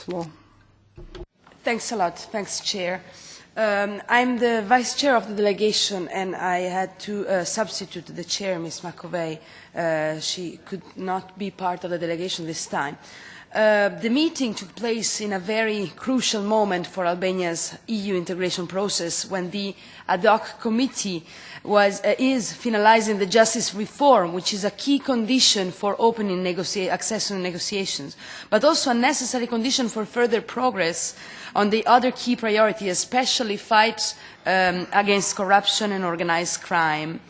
floor. Thanks a lot. Thanks, Chair. I'm the Vice Chair of the delegation, and I had to substitute the Chair, Ms. McAvey. She could not be part of the delegation this time. The meeting took place in a very crucial moment for Albania's EU integration process, when the ad hoc committee is finalizing the justice reform, which is a key condition for opening accession negotiations, but also a necessary condition for further progress on the other key priority, especially fight against corruption and organized crime.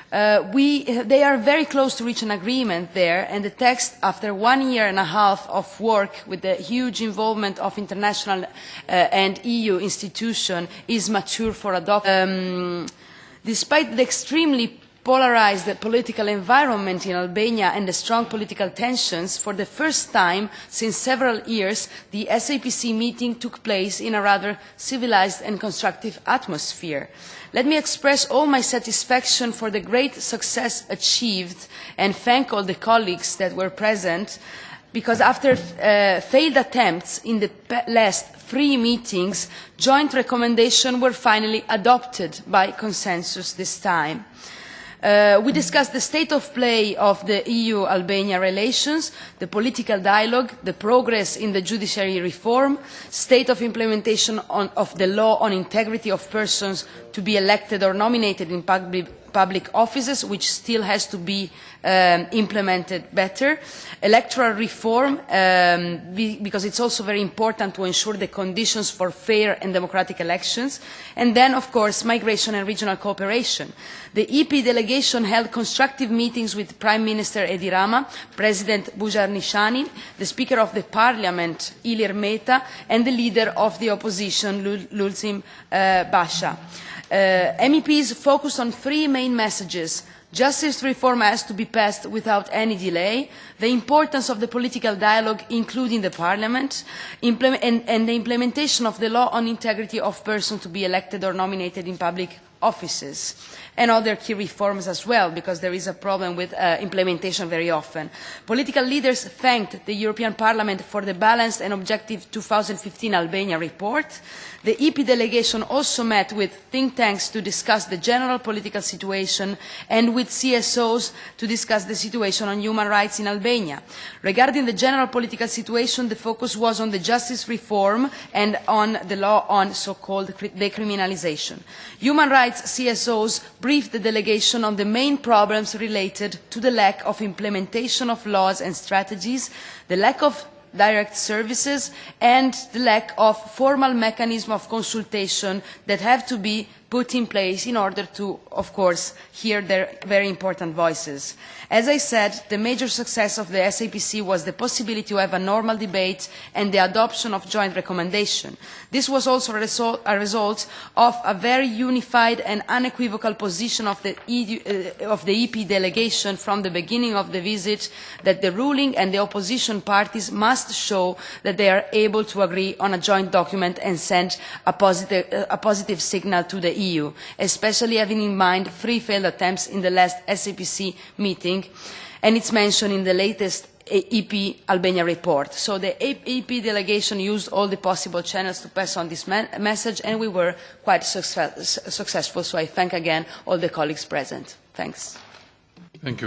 They are very close to reach an agreement there, and the text, after 1 year and a half of work with the huge involvement of international and EU institutions, is mature for adoption. Despite the extremely polarized political environment in Albania and the strong political tensions, for the first time since several years, the SAPC meeting took place in a rather civilized and constructive atmosphere. Let me express all my satisfaction for the great success achieved and thank all the colleagues that were present, because after failed attempts in the last 3 meetings, joint recommendations were finally adopted by consensus this time. We discussed the state of play of the EU-Albania relations, the political dialogue, the progress in the judiciary reform, state of implementation of the law on integrity of persons to be elected or nominated in public offices, which still has to be implemented better, electoral reform, because it's also very important to ensure the conditions for fair and democratic elections, and then, of course, migration and regional cooperation. The EP delegation held constructive meetings with Prime Minister Edi Rama, President Bujar Nishani, the Speaker of the Parliament, Ilir Meta, and the leader of the opposition, Lulzim Basha. MEPs focused on 3 main messages: justice reform has to be passed without any delay, the importance of the political dialogue, including the Parliament, and the implementation of the law on integrity of persons to be elected or nominated in public offices, and other key reforms as well, because there is a problem with implementation very often. Political leaders thanked the European Parliament for the balanced and objective 2015 Albania report. The EP delegation also met with think tanks to discuss the general political situation and with CSOs to discuss the situation on human rights in Albania. Regarding the general political situation, the focus was on the justice reform and on the law on so-called decriminalization. Human rights CSOs briefed the delegation on the main problems related to the lack of implementation of laws and strategies, the lack of direct services, and the lack of formal mechanism of consultation that have to be put in place in order to, of course, hear their very important voices. As I said, the major success of the SAPC was the possibility to have a normal debate and the adoption of joint recommendation. This was also a result of a very unified and unequivocal position of the EP delegation from the beginning of the visit, that the ruling and the opposition parties must show that they are able to agree on a joint document and send a positive signal to the EU, especially having in mind 3 failed attempts in the last SAPC meeting, and it's mentioned in the latest EP Albania report. So the EP delegation used all the possible channels to pass on this message, and we were quite successful. So I thank again all the colleagues present. Thanks. Thank you.